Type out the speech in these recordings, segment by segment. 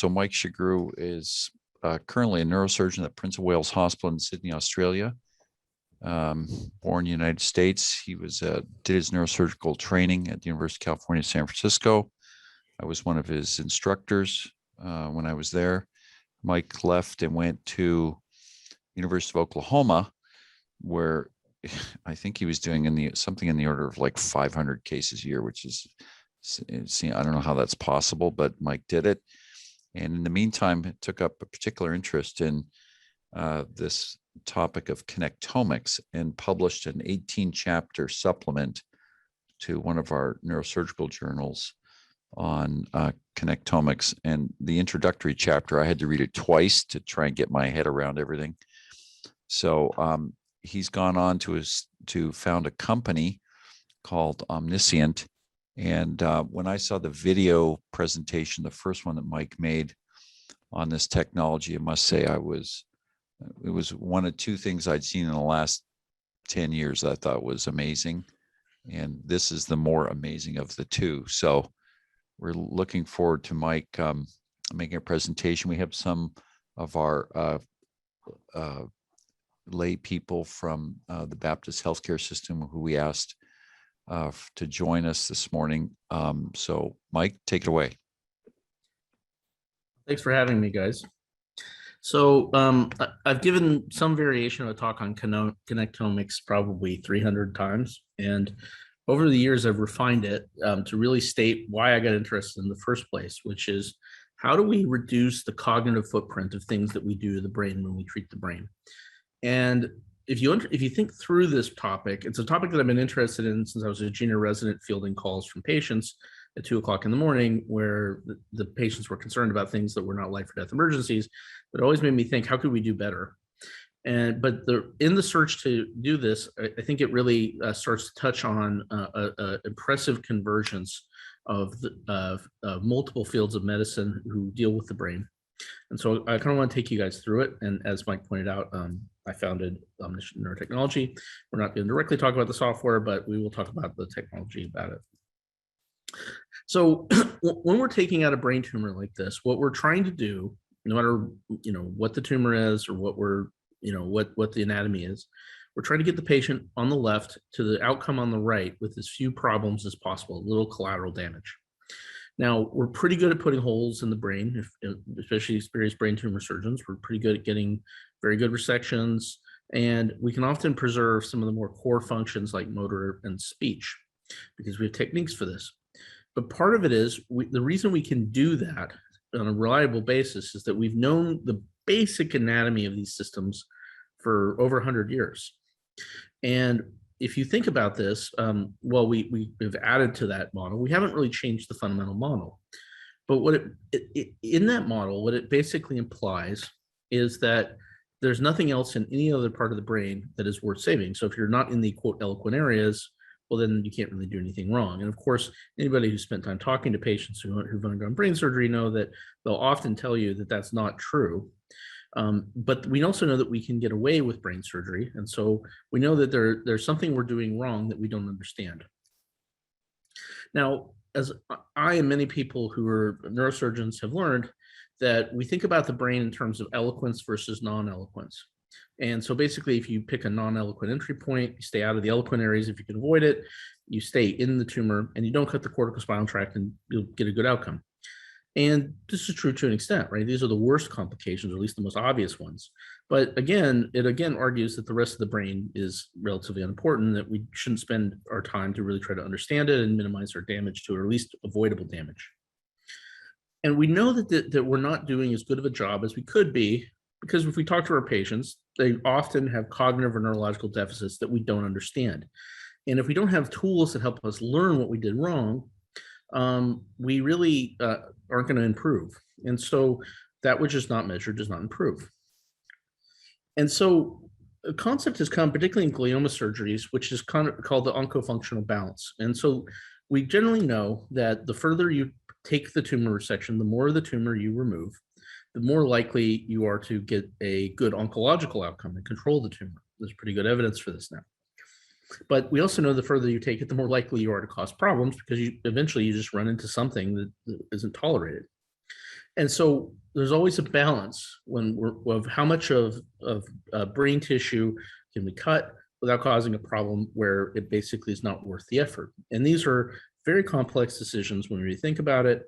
So Mike Shagru is currently a neurosurgeon at Prince of Wales Hospital in Sydney, Australia. Born in the United States, he did his neurosurgical training at the University of California, San Francisco. I was one of his instructors when I was there. Mike left and went to University of Oklahoma, where I think he was doing something in the order of like 500 cases a year, which is, I don't know how that's possible, but Mike did it. And in the meantime, it took up a particular interest in this topic of connectomics and published an 18-chapter supplement to one of our neurosurgical journals on connectomics. And the introductory chapter, I had to read it twice to try and get my head around everything. So he's gone on to found a company called Omniscient. And when I saw the video presentation, the first one that Mike made on this technology, I must say it was one of two things I'd seen in the last 10 years that I thought was amazing. And this is the more amazing of the two. So we're looking forward to Mike making a presentation. We have some of our lay people from the Baptist healthcare system who we asked to join us this morning. So Mike, take it away. Thanks for having me, guys. So I've given some variation of a talk on connectomics probably 300 times. And over the years, I've refined it to really state why I got interested in the first place, which is how do we reduce the cognitive footprint of things that we do to the brain when we treat the brain? And if you think through this topic, it's a topic that I've been interested in since I was a junior resident fielding calls from patients at 2 o'clock in the morning, where the patients were concerned about things that were not life or death emergencies. But it always made me think, how could we do better? But in the search to do this, I think it really starts to touch on impressive convergence of multiple fields of medicine who deal with the brain. And so I kind of want to take you guys through it. And as Mike pointed out, I founded Omniscient Neurotechnology. We're not going to directly talk about the software, but we will talk about the technology about it. So when we're taking out a brain tumor like this, what we're trying to do, no matter what the tumor is or what what the anatomy is, we're trying to get the patient on the left to the outcome on the right with as few problems as possible, little collateral damage. Now, we're pretty good at putting holes in the brain, especially experienced brain tumor surgeons. We're pretty good at getting very good resections, and we can often preserve some of the more core functions like motor and speech because we have techniques for this. But part of it is the reason we can do that on a reliable basis is that we've known the basic anatomy of these systems for over 100 years. And if you think about this, well, we've added to that model. We haven't really changed the fundamental model. But what in that model, what it basically implies is that there's nothing else in any other part of the brain that is worth saving. So if you're not in the quote eloquent areas, well, then you can't really do anything wrong. And of course, anybody who spent time talking to patients who've undergone brain surgery know that they'll often tell you that that's not true. But we also know that we can get away with brain surgery. And so we know that there's something we're doing wrong that we don't understand. Now, as I and many people who are neurosurgeons have learned, that we think about the brain in terms of eloquence versus non-eloquence. And so basically, if you pick a non-eloquent entry point, you stay out of the eloquent areas if you can avoid it, you stay in the tumor, and you don't cut the corticospinal tract, and you'll get a good outcome. And this is true to an extent, right? These are the worst complications, or at least the most obvious ones. But again, it argues that the rest of the brain is relatively unimportant, that we shouldn't spend our time to really try to understand it and minimize our damage to it, or at least avoidable damage. And we know that we're not doing as good of a job as we could be, because if we talk to our patients, they often have cognitive or neurological deficits that we don't understand. And if we don't have tools that help us learn what we did wrong, we really aren't going to improve. And so that which is not measured does not improve. And so a concept has come, particularly in glioma surgeries, which is called the oncofunctional balance. And so we generally know that the further you take the tumor resection, the more of the tumor you remove, the more likely you are to get a good oncological outcome and control the tumor. There's pretty good evidence for this now. But we also know the further you take it, the more likely you are to cause problems, because eventually you just run into something that isn't tolerated. And so there's always a balance when of how much of brain tissue can we cut without causing a problem where it basically is not worth the effort. And these are very complex decisions when we think about it,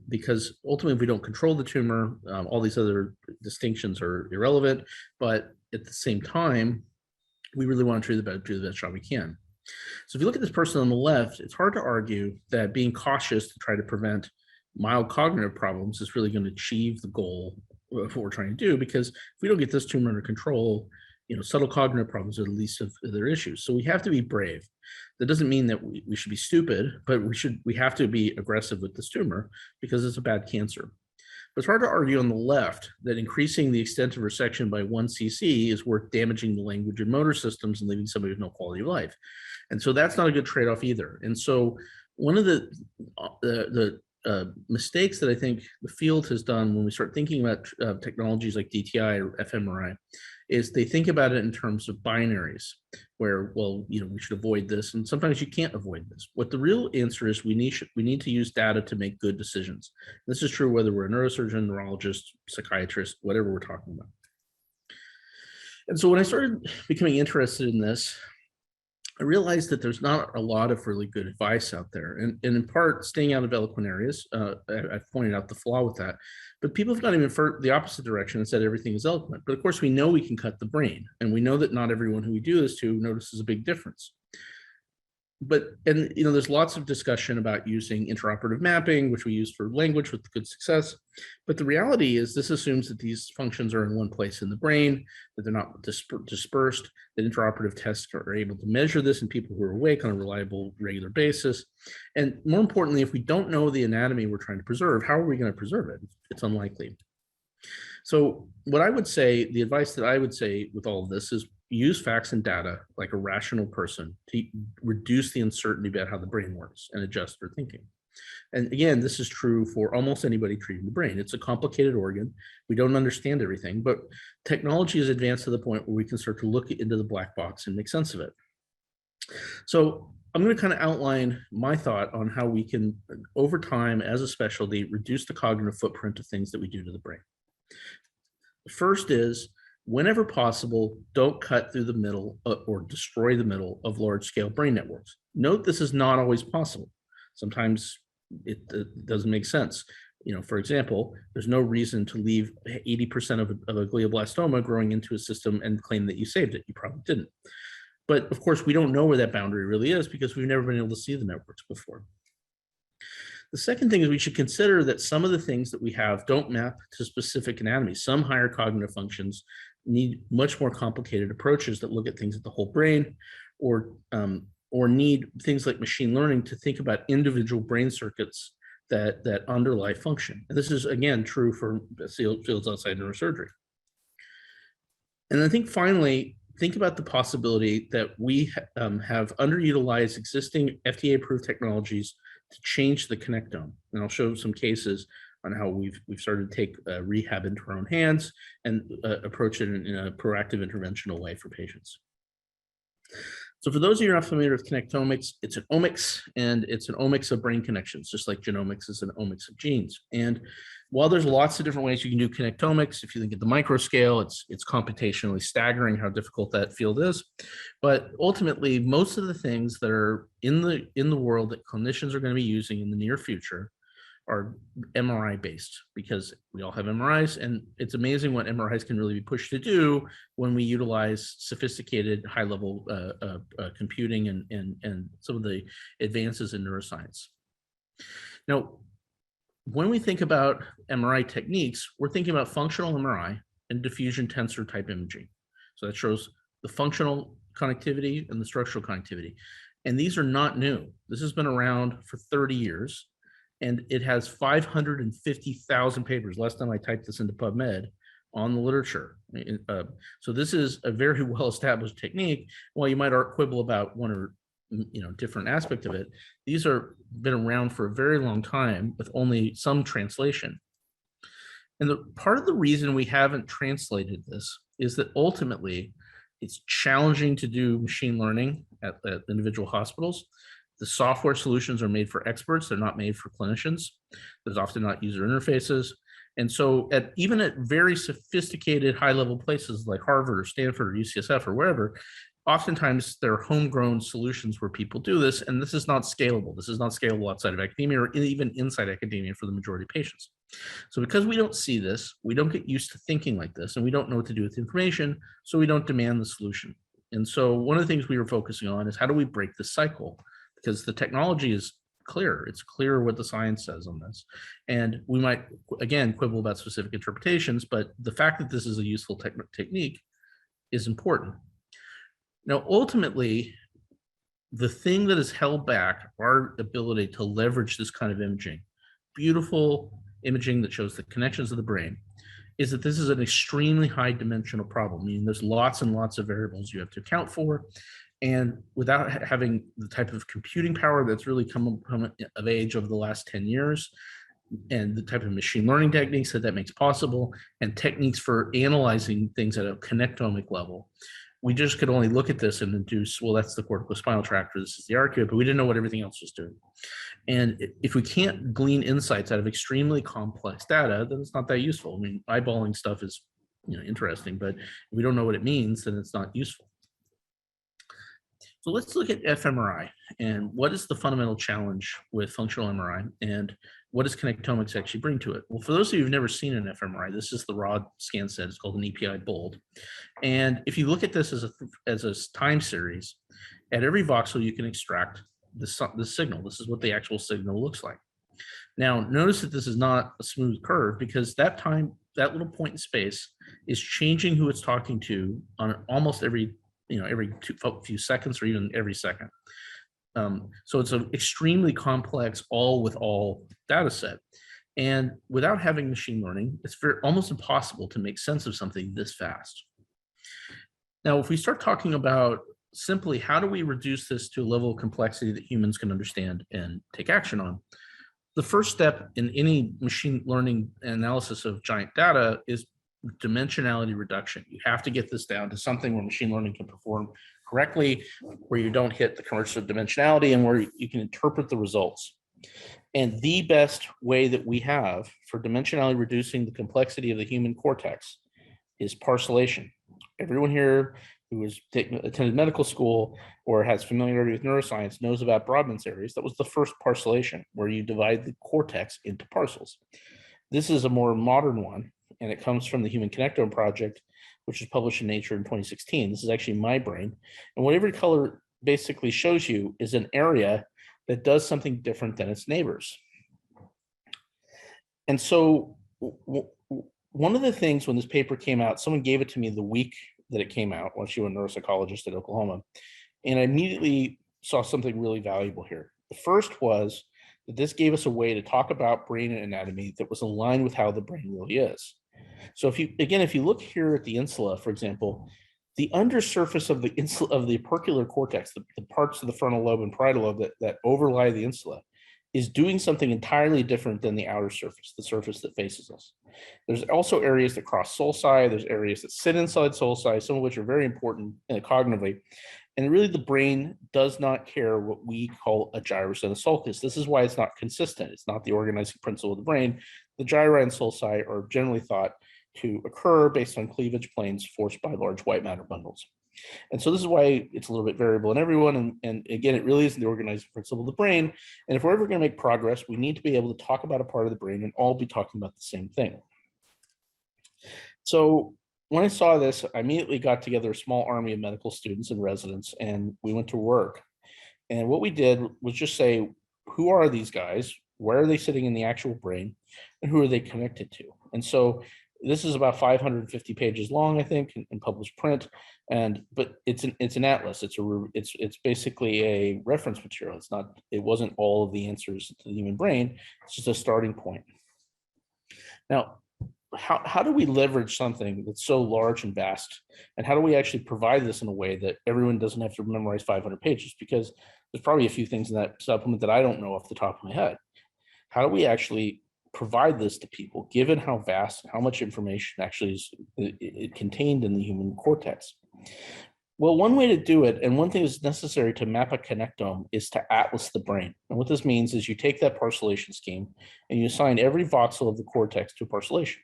because ultimately, if we don't control the tumor, all these other distinctions are irrelevant. But at the same time, we really want to do the best job we can. So if you look at this person on the left, it's hard to argue that being cautious to try to prevent mild cognitive problems is really going to achieve the goal of what we're trying to do, because if we don't get this tumor under control, subtle cognitive problems are the least of their issues. So we have to be brave. That doesn't mean that we should be stupid, but we have to be aggressive with this tumor because it's a bad cancer. But it's hard to argue on the left that increasing the extent of resection by 1 cc is worth damaging the language and motor systems and leaving somebody with no quality of life. And so that's not a good trade-off either. And so one of the mistakes that I think the field has done when we start thinking about technologies like DTI or fMRI is they think about it in terms of binaries where, well, we should avoid this. And sometimes you can't avoid this. What the real answer is we need to use data to make good decisions. This is true whether we're a neurosurgeon, neurologist, psychiatrist, whatever we're talking about. And so when I started becoming interested in this, I realized that there's not a lot of really good advice out there. And in part, staying out of eloquent areas, I've pointed out the flaw with that. But people have gone even the opposite direction and said everything is eloquent. But of course, we know we can cut the brain. And we know that not everyone who we do this to notices a big difference. There's lots of discussion about using interoperative mapping, which we use for language with good success. But the reality is this assumes that these functions are in one place in the brain, that they're not dispersed, that interoperative tests are able to measure this in people who are awake on a reliable, regular basis. And more importantly, if we don't know the anatomy we're trying to preserve, how are we going to preserve it? It's unlikely. So what I would say, the advice that I would say with all of this is use facts and data like a rational person to reduce the uncertainty about how the brain works and adjust their thinking. And again, this is true for almost anybody treating the brain. It's a complicated organ. We don't understand everything, but technology has advanced to the point where we can start to look into the black box and make sense of it. So I'm going to kind of outline my thought on how we can, over time, as a specialty, reduce the cognitive footprint of things that we do to the brain. The first is, whenever possible, don't cut through the middle or destroy the middle of large-scale brain networks. Note this is not always possible. Sometimes it doesn't make sense. For example, there's no reason to leave 80% of a glioblastoma growing into a system and claim that you saved it. You probably didn't. But of course, we don't know where that boundary really is because we've never been able to see the networks before. The second thing is we should consider that some of the things that we have don't map to specific anatomy. Some higher cognitive functions need much more complicated approaches that look at things at the whole brain, or need things like machine learning to think about individual brain circuits that underlie function. And this is, again, true for fields outside neurosurgery. And I think finally, think about the possibility that we have underutilized existing FDA-approved technologies to change the connectome. And I'll show some cases on how we've started to take rehab into our own hands and approach it in a proactive interventional way for patients. So for those of you who are not familiar with connectomics, it's an omics, and it's an omics of brain connections, just like genomics is an omics of genes. And while there's lots of different ways you can do connectomics, if you think at the micro scale, it's computationally staggering how difficult that field is. But ultimately, most of the things that are in the world that clinicians are going to be using in the near future are MRI based, because we all have MRIs, and it's amazing what MRIs can really be pushed to do when we utilize sophisticated high level computing and some of the advances in neuroscience. Now, when we think about MRI techniques, we're thinking about functional MRI and diffusion tensor type imaging. So that shows the functional connectivity and the structural connectivity. And these are not new. This has been around for 30 years. And it has 550,000 papers. Last time I typed this into PubMed on the literature. So this is a very well-established technique. While you might quibble about one or different aspect of it, these are been around for a very long time with only some translation. And part of the reason we haven't translated this is that ultimately it's challenging to do machine learning at individual hospitals. The software solutions are made for experts. They're not made for clinicians. There's often not user interfaces. And so even at very sophisticated high-level places like Harvard or Stanford or UCSF or wherever, oftentimes there are homegrown solutions where people do this, and this is not scalable. This is not scalable outside of academia or even inside academia for the majority of patients. So because we don't see this, we don't get used to thinking like this, and we don't know what to do with the information, so we don't demand the solution. And so one of the things we were focusing on is how do we break this cycle? Because the technology is clear. It's clear what the science says on this. And we might, again, quibble about specific interpretations, but the fact that this is a useful technique is important. Now, ultimately, the thing that has held back our ability to leverage this kind of imaging, beautiful imaging that shows the connections of the brain, is that this is an extremely high dimensional problem, meaning there's lots and lots of variables you have to account for. And without having the type of computing power that's really come of age over the last 10 years, and the type of machine learning techniques that makes possible, and techniques for analyzing things at a connectomic level, we just could only look at this and deduce, well, that's the corticospinal tract, or this is the arcuate, but we didn't know what everything else was doing. And if we can't glean insights out of extremely complex data, then it's not that useful. I mean, eyeballing stuff is, interesting, but if we don't know what it means, then it's not useful. So let's look at fMRI and what is the fundamental challenge with functional MRI and what does connectomics actually bring to it? Well, for those of you who've never seen an fMRI, this is the raw scan set. It's called an EPI bold. And if you look at this as a time series, at every voxel, you can extract the signal. This is what the actual signal looks like. Now, notice that this is not a smooth curve because that little point in space is changing who it's talking to on almost every few seconds or even every second. So it's an extremely complex all with all data set. And without having machine learning, it's almost impossible to make sense of something this fast. Now, if we start talking about simply how do we reduce this to a level of complexity that humans can understand and take action on, the first step in any machine learning analysis of giant data is dimensionality reduction. You have to get this down to something where machine learning can perform correctly, where you don't hit the commercial dimensionality and where you can interpret the results. And the best way that we have for dimensionality reducing the complexity of the human cortex is parcellation. Everyone here who has attended medical school or has familiarity with neuroscience knows about Brodmann's series. That was the first parcellation, where you divide the cortex into parcels. This is a more modern one, and it comes from the Human Connectome Project, which was published in Nature in 2016. This is actually my brain. And what every color basically shows you is an area that does something different than its neighbors. And so one of the things when this paper came out, someone gave it to me the week that it came out, once you were a neuropsychologist at Oklahoma, and I immediately saw something really valuable here. The first was that this gave us a way to talk about brain anatomy that was aligned with how the brain really is. So if you look here at the insula, for example, the undersurface of the opercular cortex, the parts of the frontal lobe and parietal lobe that overlie the insula, is doing something entirely different than the outer surface, the surface that faces us. There's also areas that cross sulci, there's areas that sit inside sulci, some of which are very important cognitively. And really the brain does not care what we call a gyrus and a sulcus. This is why it's not consistent. It's not the organizing principle of the brain. The gyri and sulci are generally thought to occur based on cleavage planes forced by large white matter bundles. And so this is why it's a little bit variable in everyone. And again, it really isn't the organizing principle of the brain. And if we're ever going to make progress, we need to be able to talk about a part of the brain and all be talking about the same thing. So when I saw this, I immediately got together a small army of medical students and residents, and we went to work. And what we did was just say, who are these guys? Where are they sitting in the actual brain? And who are they connected to? And so this is about 550 pages long, I think, in published print. But it's an atlas. It's basically a reference material. It wasn't all of the answers to the human brain. It's just a starting point. Now, how do we leverage something that's so large and vast? And how do we actually provide this in a way that everyone doesn't have to memorize 500 pages? Because there's probably a few things in that supplement that I don't know off the top of my head. How do we actually provide this to people, given how vast and how much information actually is contained in the human cortex? Well, one way to do it, and one thing that's necessary to map a connectome, is to atlas the brain. And what this means is you take that parcellation scheme and you assign every voxel of the cortex to a parcellation.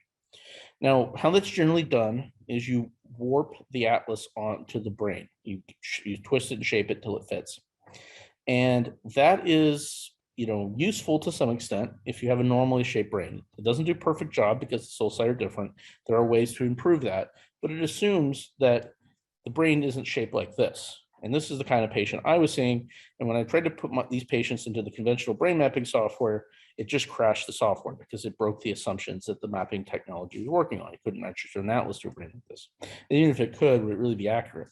Now, how that's generally done is you warp the atlas onto the brain. You twist it and shape it till it fits. And that is, useful to some extent if you have a normally shaped brain. It doesn't do a perfect job because the sulci are different. There are ways to improve that, but it assumes that the brain isn't shaped like this. And this is the kind of patient I was seeing. And when I tried to put these patients into the conventional brain mapping software, it just crashed the software because it broke the assumptions that the mapping technology was working on. It couldn't actually show an atlas to a brain like this. And even if it could, would it really be accurate?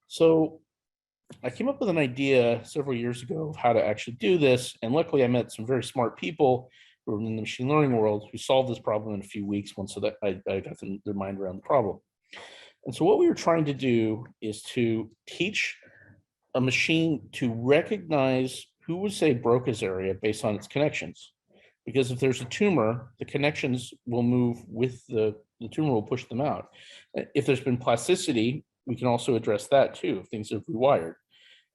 So I came up with an idea several years ago of how to actually do this. And luckily I met some very smart people who are in the machine learning world who solved this problem in a few weeks once so that I got their mind around the problem. And so what we were trying to do is to teach a machine to recognize who would say Broca's area based on its connections. Because if there's a tumor, the connections will move with the tumor will push them out. If there's been plasticity, we can also address that too, if things are rewired.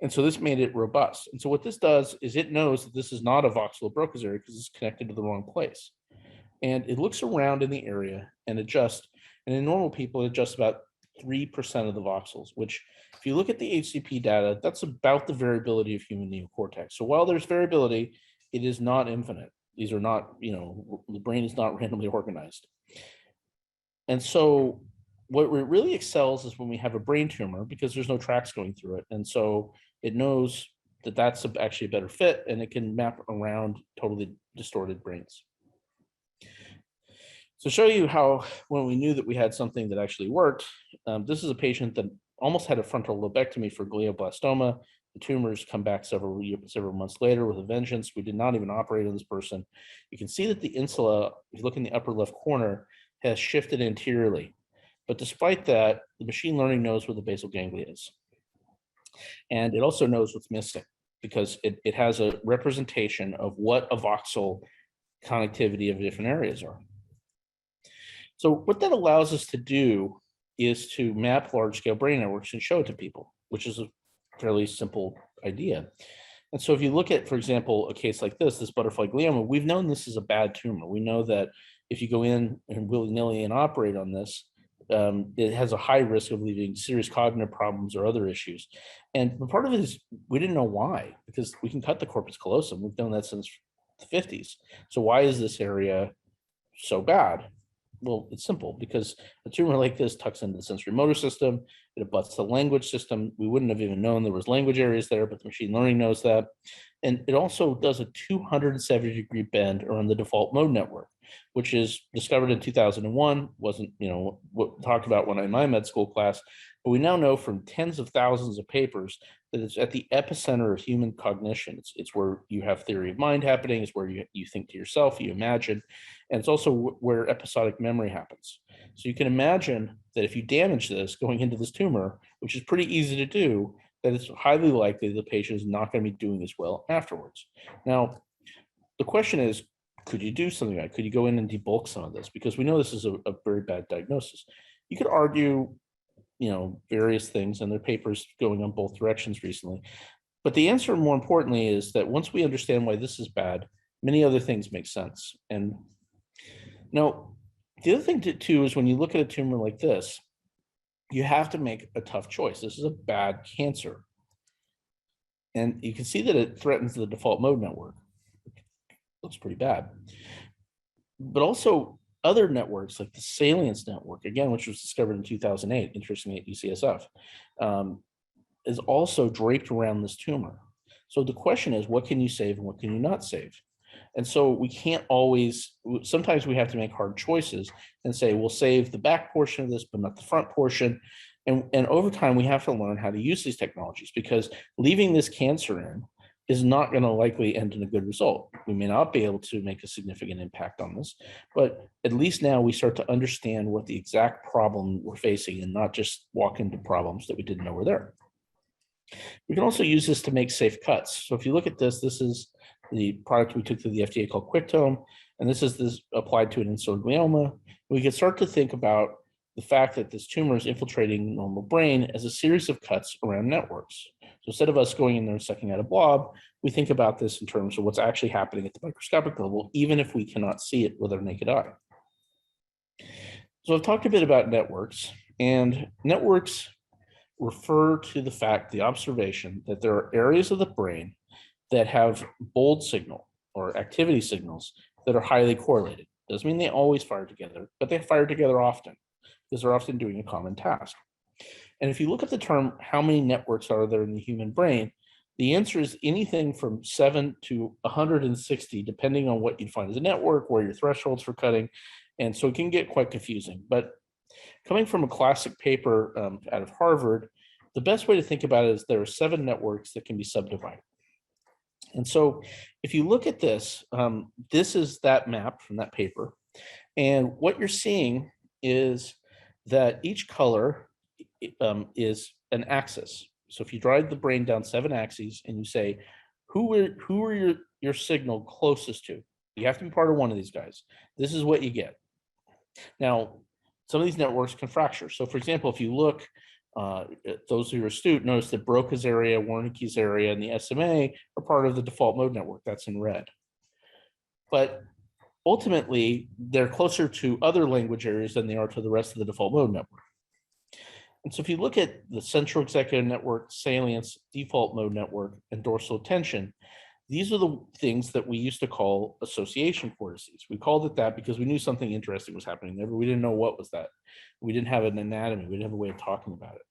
And so this made it robust. And so what this does is it knows that this is not a voxel of Broca's area because it's connected to the wrong place. And it looks around in the area and adjusts. And in normal people, it adjusts about 3% of the voxels, which if you look at the HCP data, that's about the variability of human neocortex. So while there's variability, it is not infinite. These are not, the brain is not randomly organized. And so what it really excels is when we have a brain tumor because there's no tracks going through it. And so it knows that that's actually a better fit and it can map around totally distorted brains. So show you how, when we knew that we had something that actually worked, this is a patient that almost had a frontal lobectomy for glioblastoma. The tumors come back several months later with a vengeance. We did not even operate on this person. You can see that the insula, if you look in the upper left corner, has shifted anteriorly. But despite that, the machine learning knows where the basal ganglia is. And it also knows what's missing because it has a representation of what a voxel connectivity of different areas are. So what that allows us to do is to map large-scale brain networks and show it to people, which is a fairly simple idea. And so if you look at, for example, a case like this butterfly glioma, we've known this is a bad tumor. We know that if you go in and willy-nilly and operate on this, it has a high risk of leaving serious cognitive problems or other issues. And part of it is we didn't know why, because we can cut the corpus callosum. We've done that since the 50s. So why is this area so bad? Well, it's simple because a tumor like this tucks into the sensory motor system. It abuts the language system. We wouldn't have even known there was language areas there, but the machine learning knows that. And it also does a 270-degree bend around the default mode network, which is discovered in 2001, wasn't, what talked about when in my med school class, but we now know from tens of thousands of papers that it's at the epicenter of human cognition. It's where you have theory of mind happening, it's where you think to yourself, you imagine, and it's also where episodic memory happens. So you can imagine that if you damage this going into this tumor, which is pretty easy to do, that it's highly likely the patient is not going to be doing as well afterwards. Now, the question is, could you do something like that? Could you go in and debulk some of this? Because we know this is a very bad diagnosis. You could argue, various things, and there are papers going on both directions recently. But the answer, more importantly, is that once we understand why this is bad, many other things make sense. And now, the other thing too is when you look at a tumor like this, you have to make a tough choice. This is a bad cancer. And you can see that it threatens the default mode network. Looks pretty bad. But also other networks like the Salience network, again, which was discovered in 2008, interestingly at UCSF, is also draped around this tumor. So the question is, what can you save and what can you not save? And so we can't always, sometimes we have to make hard choices and say, we'll save the back portion of this, but not the front portion. And over time, we have to learn how to use these technologies because leaving this cancer in is not going to likely end in a good result. We may not be able to make a significant impact on this, but at least now we start to understand what the exact problem we're facing and not just walk into problems that we didn't know were there. We can also use this to make safe cuts. So if you look at this, this is the product we took to the FDA called QuickTome, and this applied to an insular glioma. We can start to think about the fact that this tumor is infiltrating normal brain as a series of cuts around networks. So instead of us going in there and sucking out a blob, we think about this in terms of what's actually happening at the microscopic level, even if we cannot see it with our naked eye. So I've talked a bit about networks, and networks refer to the fact, the observation, that there are areas of the brain that have bold signal or activity signals that are highly correlated. Doesn't mean they always fire together, but they fire together often because they're often doing a common task. And if you look at the term, how many networks are there in the human brain? The answer is anything from 7 to 160, depending on what you define as a network, where your thresholds for cutting. And so it can get quite confusing. But coming from a classic paper out of Harvard, the best way to think about it is there are 7 networks that can be subdivided. And so if you look at this, this is that map from that paper. And what you're seeing is that each color is an axis. So if you drive the brain down 7 axes and you say, who are your signal closest to? You have to be part of one of these guys. This is what you get. Now, some of these networks can fracture. So for example, if you look, those who are astute notice that Broca's area, Wernicke's area, and the SMA are part of the default mode network. That's in red. But ultimately, they're closer to other language areas than they are to the rest of the default mode network. And so if you look at the central executive network, salience, default mode network, and dorsal attention, these are the things that we used to call association cortices. We called it that because we knew something interesting was happening there, but we didn't know what was that. We didn't have an anatomy. We didn't have a way of talking about it.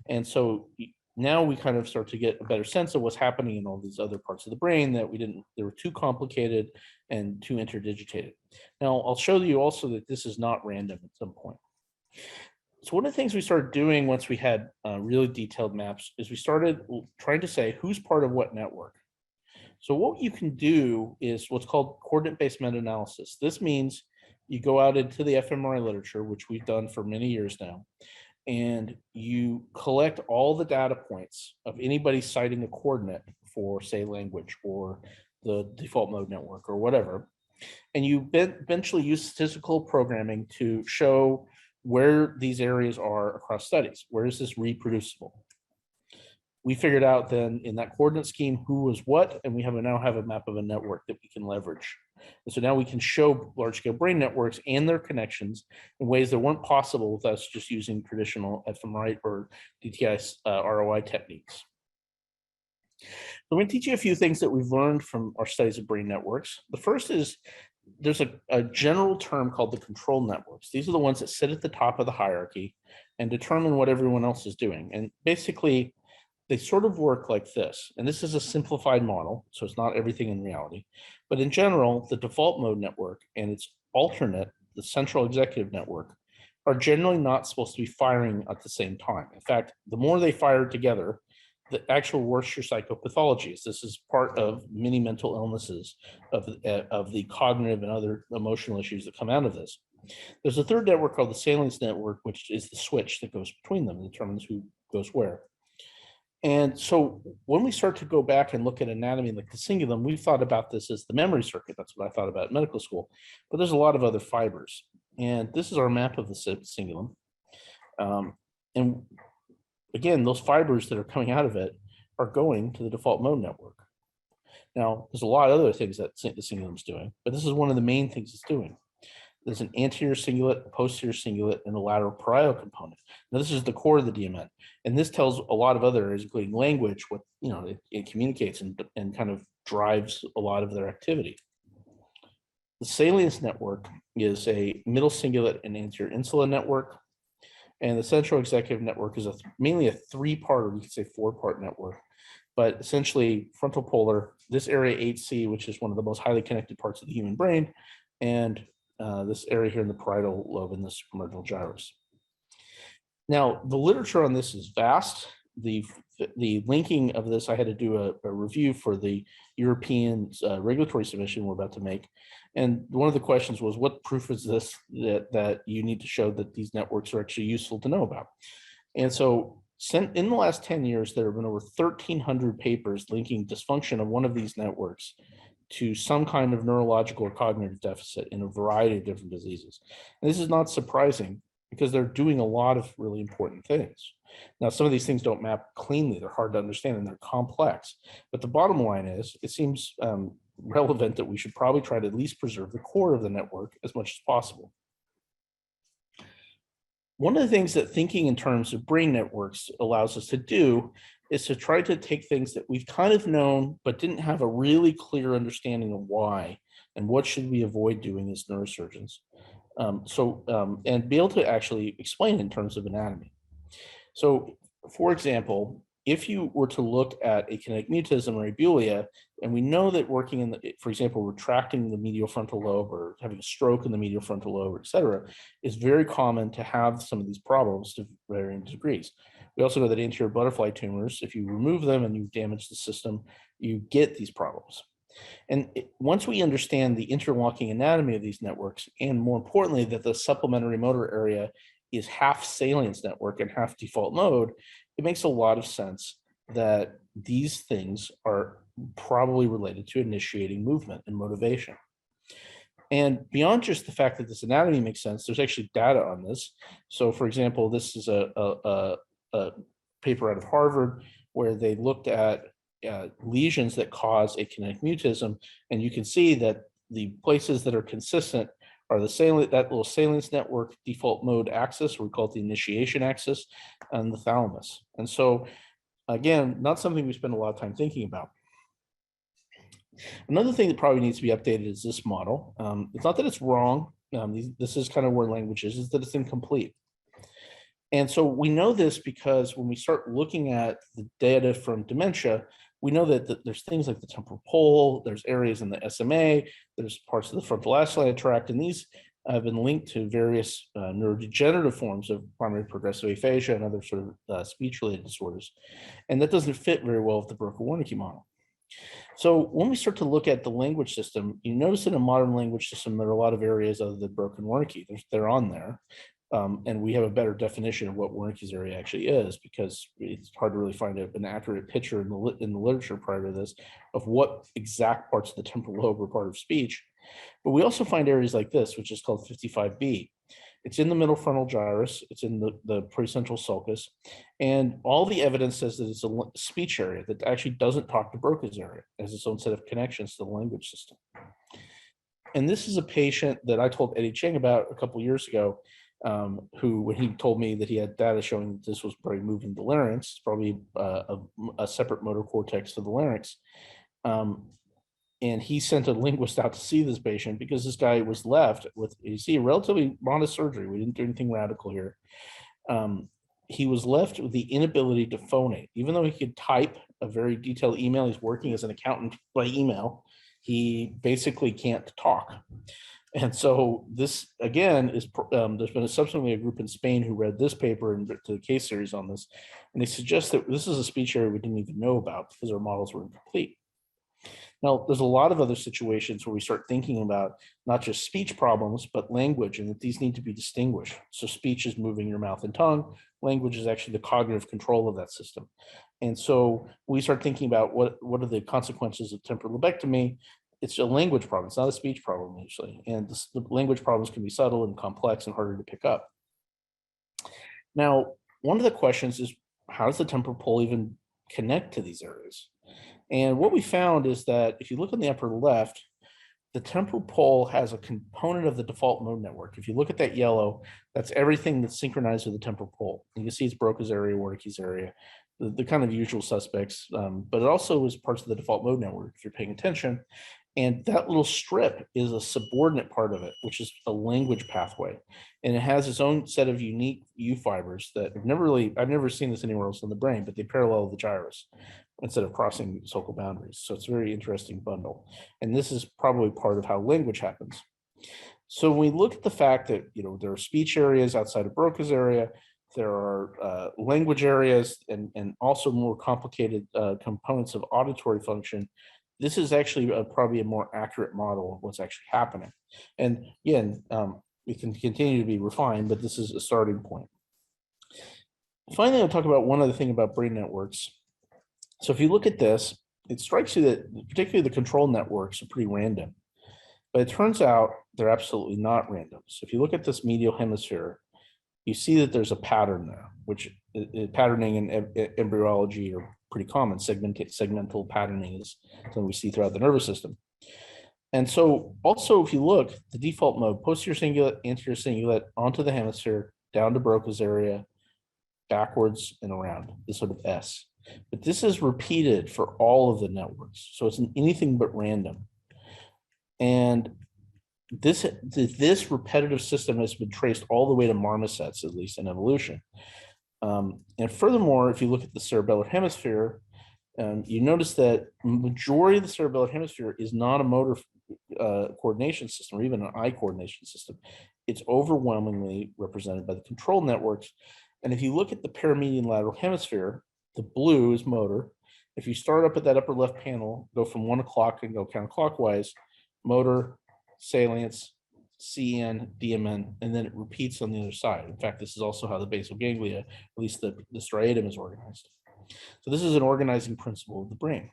And so now we kind of start to get a better sense of what's happening in all these other parts of the brain that they were too complicated and too interdigitated. Now, I'll show you also that this is not random at some point. So one of the things we started doing once we had really detailed maps is we started trying to say who's part of what network. So what you can do is what's called coordinate-based meta-analysis. This means you go out into the fMRI literature, which we've done for many years now, and you collect all the data points of anybody citing a coordinate for, say, language or the default mode network or whatever. And you eventually use statistical programming to show where these areas are across studies. Where is this reproducible? We figured out then in that coordinate scheme who was what, and we now have a map of a network that we can leverage. And so now we can show large-scale brain networks and their connections in ways that weren't possible with us just using traditional fMRI or DTI ROI techniques. So I'm going to teach you a few things that we've learned from our studies of brain networks. The first is there's a general term called the control networks. These are the ones that sit at the top of the hierarchy and determine what everyone else is doing. And basically, they sort of work like this. And this is a simplified model, so it's not everything in reality. But in general, the default mode network and its alternate, the central executive network, are generally not supposed to be firing at the same time. In fact, the more they fire together, the actual worse your psychopathology is. This is part of many mental illnesses of the cognitive and other emotional issues that come out of this. There's a third network called the salience network, which is the switch that goes between them and determines who goes where. And so when we start to go back and look at anatomy like the cingulum, we've thought about this as the memory circuit. That's what I thought about in medical school. But there's a lot of other fibers. And this is our map of the cingulum. And again, those fibers that are coming out of it are going to the default mode network. Now, there's a lot of other things that the cingulum is doing, but this is one of the main things it's doing. There's an anterior cingulate, a posterior cingulate, and a lateral parietal component. Now, this is the core of the DMN, and this tells a lot of other areas, including language, what it communicates and kind of drives a lot of their activity. The salience network is a middle cingulate and anterior insula network, and the central executive network is mainly a 3-part, or we could say 4-part network, but essentially frontal polar, this area 8C, which is one of the most highly connected parts of the human brain, and this area here in the parietal lobe and the supramarginal gyrus. Now, the literature on this is vast. The linking of this, I had to do a review for the European regulatory submission we're about to make. And one of the questions was, what proof is this that you need to show that these networks are actually useful to know about? And so in the last 10 years, there have been over 1,300 papers linking dysfunction of one of these networks to some kind of neurological or cognitive deficit in a variety of different diseases. And this is not surprising because they're doing a lot of really important things. Now, some of these things don't map cleanly. They're hard to understand and they're complex. But the bottom line is, it seems relevant that we should probably try to at least preserve the core of the network as much as possible. One of the things that thinking in terms of brain networks allows us to do is to try to take things that we've kind of known, but didn't have a really clear understanding of why, and what should we avoid doing as neurosurgeons. And be able to actually explain in terms of anatomy. So, for example, if you were to look at a kinetic mutism or abulia, and we know that working in the, for example, retracting the medial frontal lobe or having a stroke in the medial frontal lobe, et cetera, is very common to have some of these problems to varying degrees. We also know that anterior butterfly tumors, if you remove them and you damage the system, you get these problems. And once we understand the interlocking anatomy of these networks, and more importantly, that the supplementary motor area is half salience network and half default mode, it makes a lot of sense that these things are probably related to initiating movement and motivation. And beyond just the fact that this anatomy makes sense, there's actually data on this. So for example, this is a paper out of Harvard where they looked at lesions that cause a kinetic mutism, and you can see that the places that are consistent are the salient, that little salience network default mode axis, we call it the initiation axis, and the thalamus. And so, again, not something we spend a lot of time thinking about. Another thing that probably needs to be updated is this model. It's not that it's wrong. This is kind of where language is that it's incomplete. And so we know this because when we start looking at the data from dementia, we know that there's things like the temporal pole, there's areas in the SMA, there's parts of the frontal acyclic tract, and these have been linked to various neurodegenerative forms of primary progressive aphasia and other sort of speech-related disorders. And that doesn't fit very well with the Broca-Wernicke model. So when we start to look at the language system, you notice in a modern language system, there are a lot of areas other than Broca-Wernicke. They're on there. And we have a better definition of what Wernicke's area actually is, because it's hard to really find an accurate picture in the literature prior to this of what exact parts of the temporal lobe are part of speech. But we also find areas like this, which is called 55B. It's in the middle frontal gyrus, it's in the precentral sulcus, and all the evidence says that it's a speech area that actually doesn't talk to Broca's area, it has its own set of connections to the language system. And this is a patient that I told Eddie Cheng about a couple years ago, who, when he told me that he had data showing that this was probably moving the larynx, probably a separate motor cortex to the larynx. And he sent a linguist out to see this patient because this guy was left with, you see, a relatively modest surgery. We didn't do anything radical here. He was left with the inability to phonate. Even though he could type a very detailed email, he's working as an accountant by email, he basically can't talk. And so this, again, is there's been subsequently a group in Spain who read this paper and to the case series on this, and they suggest that this is a speech area we didn't even know about because our models were incomplete. Now, there's a lot of other situations where we start thinking about not just speech problems, but language, and that these need to be distinguished. So speech is moving your mouth and tongue. Language is actually the cognitive control of that system. And so we start thinking about what are the consequences of temporal lobectomy. It's a language problem. It's not a speech problem usually. And the language problems can be subtle and complex and harder to pick up. Now, one of the questions is, how does the temporal pole even connect to these areas? And what we found is that if you look in the upper left, the temporal pole has a component of the default mode network. If you look at that yellow, that's everything that's synchronized with the temporal pole. You can see it's Broca's area, Wernicke's area, the kind of usual suspects, but it also is parts of the default mode network if you're paying attention. And that little strip is a subordinate part of it, which is a language pathway. And it has its own set of unique U fibers that I've never seen this anywhere else in the brain, but they parallel the gyrus instead of crossing sulcal boundaries. So it's a very interesting bundle. And this is probably part of how language happens. So when we look at the fact that, there are speech areas outside of Broca's area, there are language areas and also more complicated components of auditory function, this is actually probably a more accurate model of what's actually happening. And again, it can continue to be refined, but this is a starting point. Finally, I'll talk about one other thing about brain networks. So if you look at this, it strikes you that particularly the control networks are pretty random, but it turns out they're absolutely not random. So if you look at this medial hemisphere, you see that there's a pattern there, which patterning in embryology are pretty common. Segmental patterning is something we see throughout the nervous system. And so also, if you look, the default mode, posterior cingulate, anterior cingulate, onto the hemisphere, down to Broca's area, backwards and around, this sort of S. But this is repeated for all of the networks. So it's anything but random. And this repetitive system has been traced all the way to marmosets, at least in evolution. And furthermore, if you look at the cerebellar hemisphere, you notice that majority of the cerebellar hemisphere is not a motor coordination system or even an eye coordination system. It's overwhelmingly represented by the control networks. And if you look at the paramedian lateral hemisphere, the blue is motor. If you start up at that upper left panel, go from 1 o'clock and go counterclockwise, motor, salience, CN, DMN, and then it repeats on the other side. In fact, this is also how the basal ganglia, at least the striatum, is organized. So this is an organizing principle of the brain.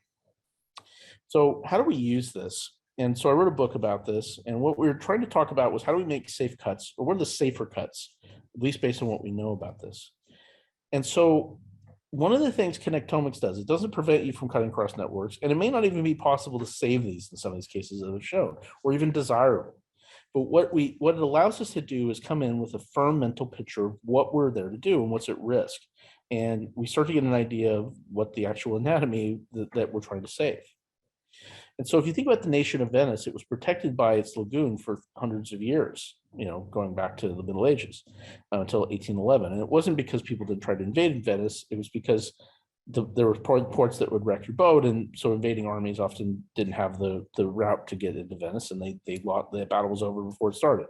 So how do we use this? And so I wrote a book about this, and what we were trying to talk about was how do we make safe cuts, or what are the safer cuts, at least based on what we know about this. And so one of the things connectomics does, it doesn't prevent you from cutting cross networks, and it may not even be possible to save these in some of these cases that I've shown, or even desirable. But what it allows us to do is come in with a firm mental picture of what we're there to do and what's at risk. And we start to get an idea of what the actual anatomy that we're trying to save. And so if you think about the nation of Venice, it was protected by its lagoon for hundreds of years, going back to the Middle Ages until 1811. And it wasn't because people didn't try to invade Venice. It was because there were ports that would wreck your boat. And so invading armies often didn't have the route to get into Venice, and the battle was over before it started.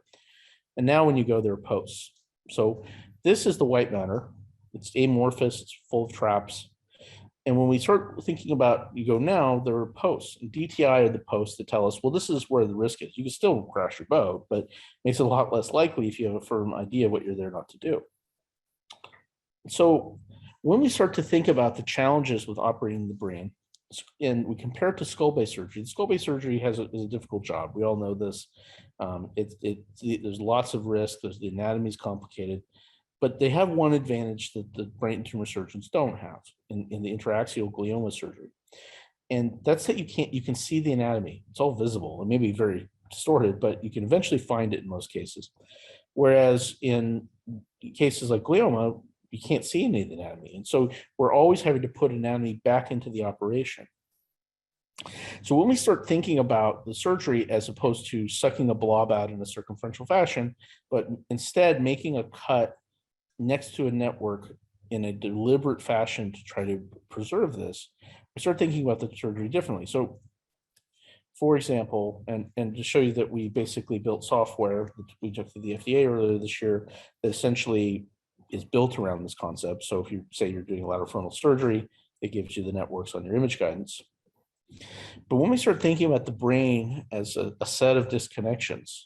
And now when you go, there are posts. So this is the White Matter. It's amorphous, it's full of traps. And when we start thinking about, you go now, there are posts. And DTI are the posts that tell us, well, this is where the risk is. You can still crash your boat, but it makes it a lot less likely if you have a firm idea what you're there not to do. So when we start to think about the challenges with operating the brain, and we compare it to skull-based surgery, skull-based surgery is a difficult job. We all know this. There's lots of risk. The anatomy is complicated. But they have one advantage that the brain tumor surgeons don't have in the intraaxial glioma surgery. And that's that you can see the anatomy. It's all visible. It may be very distorted, but you can eventually find it in most cases. Whereas in cases like glioma, you can't see any of the anatomy. And so we're always having to put anatomy back into the operation. So when we start thinking about the surgery as opposed to sucking a blob out in a circumferential fashion, but instead making a cut next to a network in a deliberate fashion to try to preserve this, we start thinking about the surgery differently. So for example, and to show you that we basically built software that we took to the FDA earlier this year that essentially is built around this concept. So if you say you're doing lateral frontal surgery, it gives you the networks on your image guidance. But when we start thinking about the brain as a set of disconnections,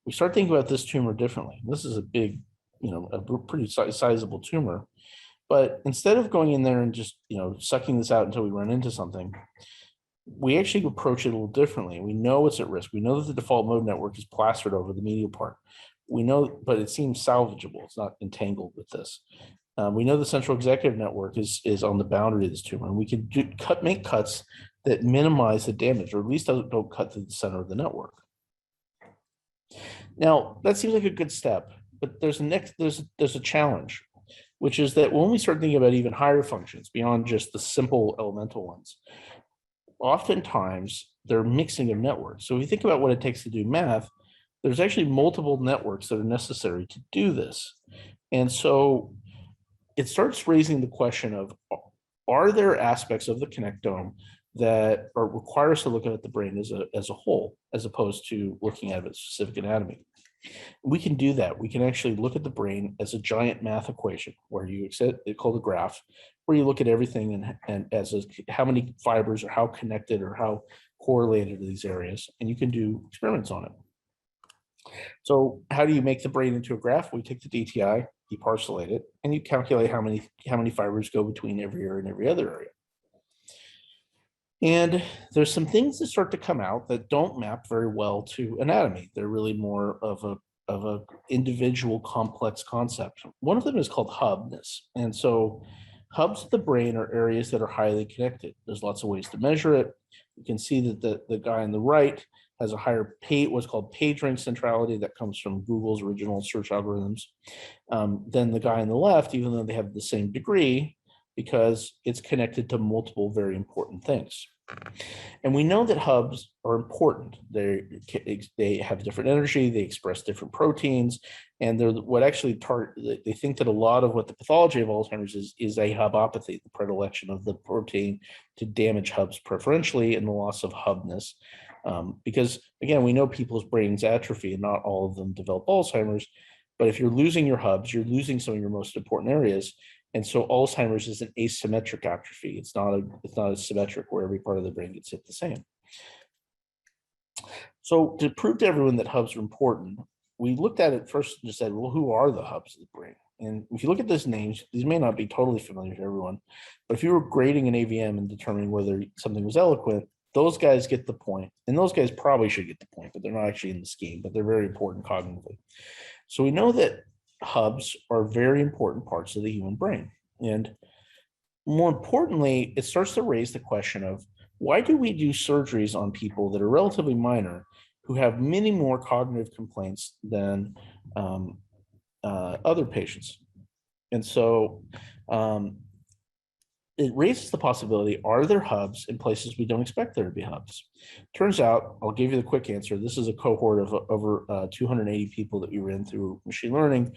we start thinking about this tumor differently. This is a big, a pretty sizable tumor. But instead of going in there and just, sucking this out until we run into something, we actually approach it a little differently. We know it's at risk. We know that the default mode network is plastered over the medial part. We know, but it seems salvageable. It's not entangled with this. We know the central executive network is on the boundary of this tumor, and we can make cuts that minimize the damage, or at least don't cut to the center of the network. Now, that seems like a good step, but there's a challenge, which is that when we start thinking about even higher functions beyond just the simple elemental ones, oftentimes they're mixing of networks. So if you think about what it takes to do math, there's actually multiple networks that are necessary to do this. And so it starts raising the question of, are there aspects of the connectome that require us to look at the brain as a whole, as opposed to looking at its specific anatomy? We can do that. We can actually look at the brain as a giant math equation where it's called a graph, where you look at everything and how many fibers are how connected or how correlated to these areas, and you can do experiments on it. So how do you make the brain into a graph? We take the DTI, you parcellate it, and you calculate how many fibers go between every area and every other area. And there's some things that start to come out that don't map very well to anatomy. They're really more of a of a individual complex concept. One of them is called hubness. And so hubs of the brain are areas that are highly connected. There's lots of ways to measure it. You can see that the guy on the right has a higher what's called PageRank centrality that comes from Google's original search algorithms than the guy on the left, even though they have the same degree, because it's connected to multiple very important things. And we know that hubs are important. They have different energy, they express different proteins, and they're what actually they think that a lot of what the pathology of Alzheimer's is a hubopathy, the predilection of the protein to damage hubs preferentially and the loss of hubness. Because again, we know people's brains atrophy and not all of them develop Alzheimer's, but if you're losing your hubs, you're losing some of your most important areas. And so Alzheimer's is an asymmetric atrophy. It's not a symmetric where every part of the brain gets hit the same. So to prove to everyone that hubs are important, we looked at it first and just said, well, who are the hubs of the brain? And if you look at these names, these may not be totally familiar to everyone, but if you were grading an AVM and determining whether something was eloquent, those guys get the point. And those guys probably should get the point, but they're not actually in the scheme, but they're very important cognitively. So we know that hubs are very important parts of the human brain. And more importantly, it starts to raise the question of why do we do surgeries on people that are relatively minor who have many more cognitive complaints than other patients? And so it raises the possibility, are there hubs in places we don't expect there to be hubs? Turns out, I'll give you the quick answer. This is a cohort of over 280 people that we ran through machine learning.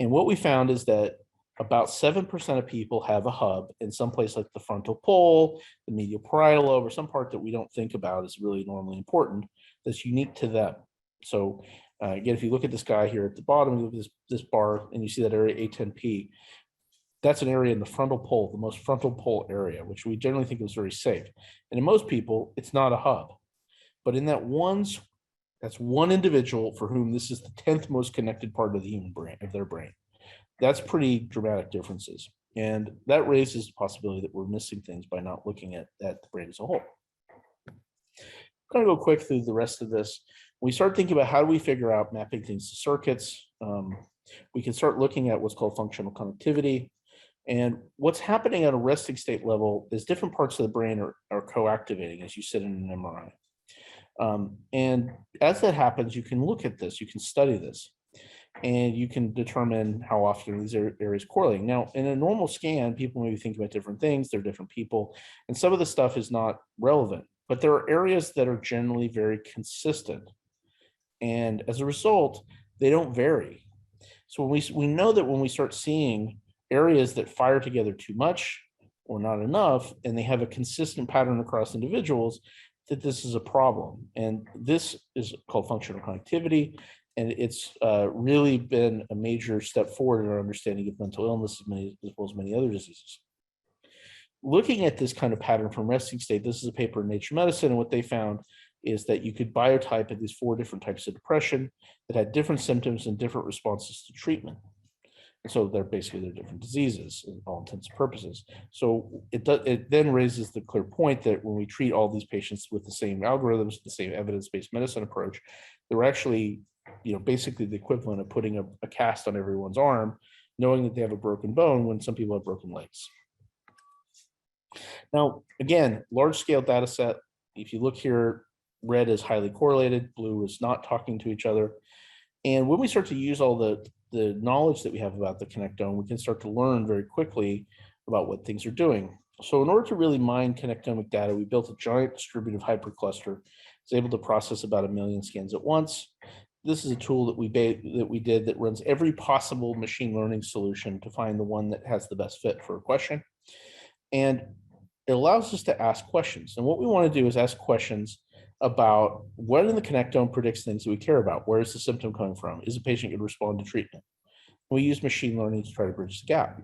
And what we found is that about 7% of people have a hub in some place like the frontal pole, the medial parietal lobe, or some part that we don't think about is really normally important that's unique to them. So again, if you look at this guy here at the bottom, you look at this bar and you see that area A10P, that's an area in the frontal pole, the most frontal pole area, which we generally think is very safe. And in most people, it's not a hub. But in that's one individual for whom this is the 10th most connected part of the human brain, of their brain. That's pretty dramatic differences. And that raises the possibility that we're missing things by not looking at the brain as a whole. I'm going to go quick through the rest of this. We start thinking about how do we figure out mapping things to circuits. We can start looking at what's called functional connectivity. And what's happening at a resting state level is different parts of the brain are co-activating as you sit in an MRI. And as that happens, you can look at this, you can study this, and you can determine how often these areas correlating. Now, in a normal scan, people may be thinking about different things, they're different people, and some of the stuff is not relevant, but there are areas that are generally very consistent. And as a result, they don't vary. So we know that when we start seeing areas that fire together too much or not enough, and they have a consistent pattern across individuals, that this is a problem. And this is called functional connectivity. And it's really been a major step forward in our understanding of mental illness as well as many other diseases. Looking at this kind of pattern from resting state, this is a paper in Nature Medicine, and what they found is that you could biotype at these 4 different types of depression that had different symptoms and different responses to treatment. And so they're different diseases in all intents and purposes. So it then raises the clear point that when we treat all these patients with the same algorithms, the same evidence-based medicine approach, they're actually, basically the equivalent of putting a cast on everyone's arm, knowing that they have a broken bone when some people have broken legs. Now, again, large-scale data set. If you look here, red is highly correlated, blue is not talking to each other. And when we start to use all the knowledge that we have about the connectome, we can start to learn very quickly about what things are doing. So in order to really mine connectomic data, we built a giant distributive hypercluster. It's able to process about 1 million scans at once. This is a tool that we did that runs every possible machine learning solution to find the one that has the best fit for a question. And it allows us to ask questions. And what we want to do is ask questions about what in the connectome predicts things that we care about. Where is the symptom coming from? Is a patient going to respond to treatment? We use machine learning to try to bridge the gap.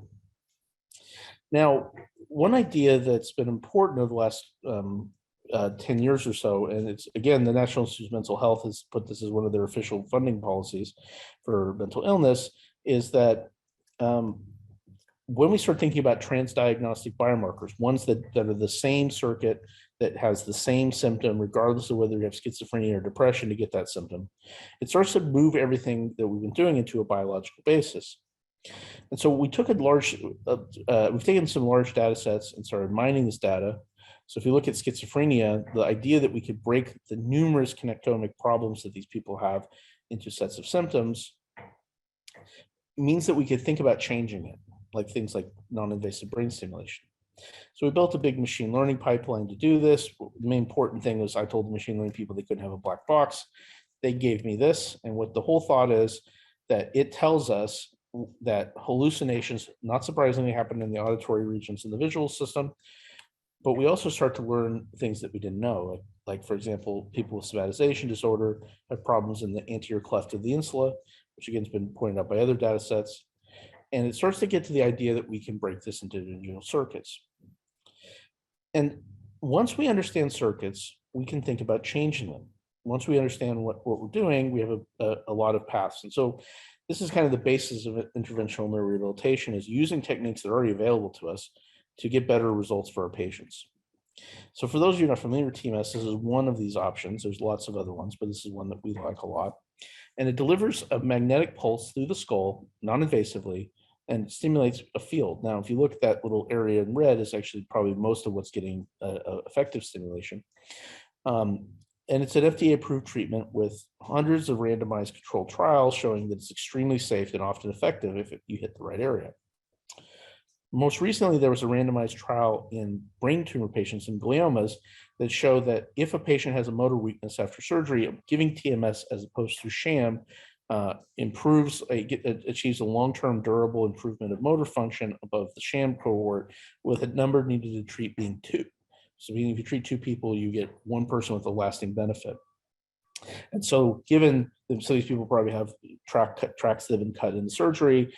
Now, one idea that's been important over the last 10 years or so, and it's, again, the National Institute of Mental Health has put this as one of their official funding policies for mental illness, is that when we start thinking about transdiagnostic biomarkers, ones that are the same circuit that has the same symptom, regardless of whether you have schizophrenia or depression to get that symptom, it starts to move everything that we've been doing into a biological basis. And so we took we've taken some large data sets and started mining this data. So if you look at schizophrenia, the idea that we could break the numerous connectomic problems that these people have into sets of symptoms means that we could think about changing it, like things like non-invasive brain stimulation. So we built a big machine learning pipeline to do this. The main important thing was I told the machine learning people they couldn't have a black box. They gave me this. And what the whole thought is that it tells us that hallucinations, not surprisingly, happen in the auditory regions in the visual system, but we also start to learn things that we didn't know. Like for example, people with somatization disorder have problems in the anterior cleft of the insula, which again has been pointed out by other data sets. And it starts to get to the idea that we can break this into individual circuits. And once we understand circuits, we can think about changing them. Once we understand what we're doing, we have a lot of paths. And so this is kind of the basis of interventional neurorehabilitation, is using techniques that are already available to us to get better results for our patients. So for those of you not familiar with TMS, this is one of these options. There's lots of other ones, but this is one that we like a lot. And it delivers a magnetic pulse through the skull, non-invasively, and stimulates a field. Now, if you look at that little area in red, is actually probably most of what's getting effective stimulation. And it's an FDA-approved treatment with hundreds of randomized controlled trials showing that it's extremely safe and often effective if you hit the right area. Most recently, there was a randomized trial in brain tumor patients and gliomas that showed that if a patient has a motor weakness after surgery, giving TMS as opposed to sham achieves a long-term durable improvement of motor function above the sham cohort, with a number needed to treat being 2. So meaning if you treat 2 people, you get 1 person with a lasting benefit. And so given that some of these people probably have tracks that have been cut in the surgery,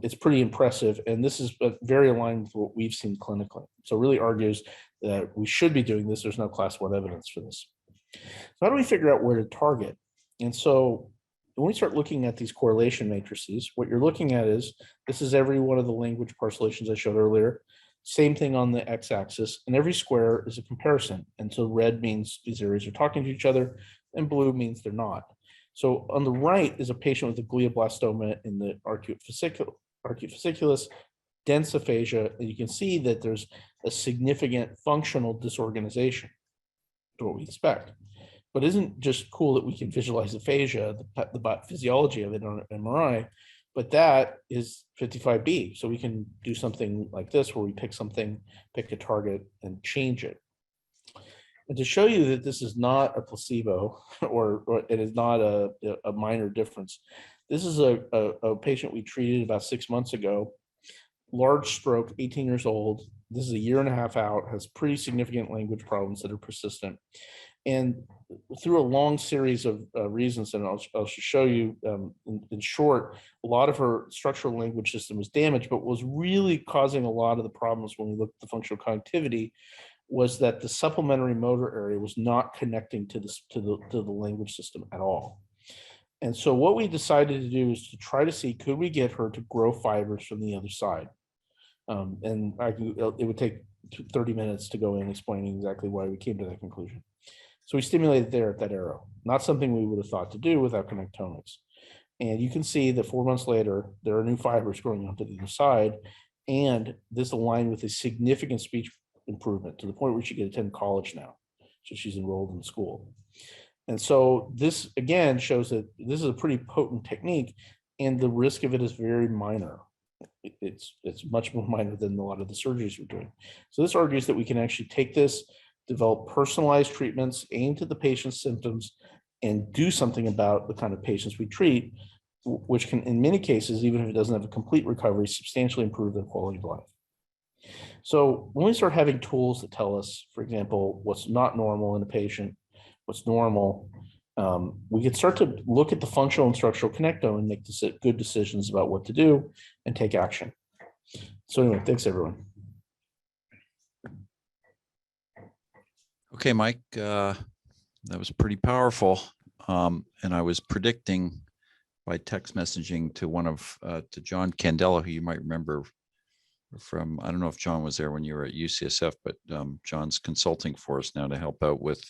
it's pretty impressive. And this is very aligned with what we've seen clinically. So it really argues that we should be doing this. There's no class 1 evidence for this. So how do we figure out where to target? And so when we start looking at these correlation matrices, what you're looking at is, this is every one of the language parcellations I showed earlier. Same thing on the x-axis, and every square is a comparison. And so red means these areas are talking to each other, and blue means they're not. So on the right is a patient with a glioblastoma in the arcuate fasciculus, dense aphasia, and you can see that there's a significant functional disorganization to what we expect. But isn't just cool that we can visualize aphasia, the physiology of it on an MRI, but that is 55B. So we can do something like this where we pick a target and change it. And to show you that this is not a placebo or it is not a minor difference, this is a patient we treated about 6 months ago, large stroke, 18 years old. This is a 1.5 years out, has pretty significant language problems that are persistent. And through a long series of reasons, and I'll show you in short, a lot of her structural language system was damaged, but was really causing a lot of the problems when we looked at the functional connectivity was that the supplementary motor area was not connecting to the language system at all. And so what we decided to do is to try to see, could we get her to grow fibers from the other side? And it would take 30 minutes to go in explaining exactly why we came to that conclusion. So we stimulated there at that arrow, not something we would have thought to do without connectomics. And you can see that 4 months later, there are new fibers growing onto the other side. And this aligned with a significant speech improvement to the point where she could attend college now. So she's enrolled in school. And so this again shows that this is a pretty potent technique and the risk of it is very minor. It's much more minor than a lot of the surgeries we're doing. So this argues that we can actually take this, develop personalized treatments aimed at the patient's symptoms, and do something about the kind of patients we treat, which can, in many cases, even if it doesn't have a complete recovery, substantially improve their quality of life. So when we start having tools that tell us, for example, what's not normal in a patient, what's normal, we can start to look at the functional and structural connectome and make good decisions about what to do and take action. So anyway, thanks everyone. Okay, Mike, that was pretty powerful. And I was predicting by text messaging to to John Candela, who you might remember from, I don't know if John was there when you were at UCSF, but John's consulting for us now to help out with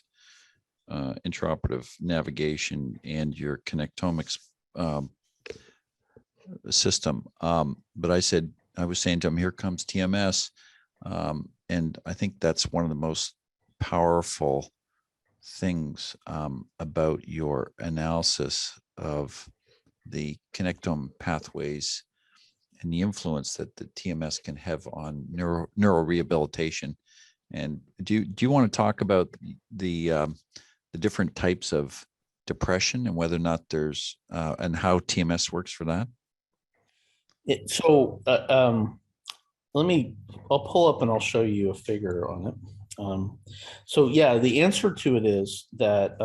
intraoperative navigation and your connectomics system. But I was saying to him, here comes TMS. And I think that's one of the most powerful things about your analysis of the connectome pathways and the influence that the TMS can have on neurorehabilitation. And do you want to talk about the different types of depression and whether or not there's and how TMS works for that? I'll pull up and I'll show you a figure on it. So yeah, the answer to it is that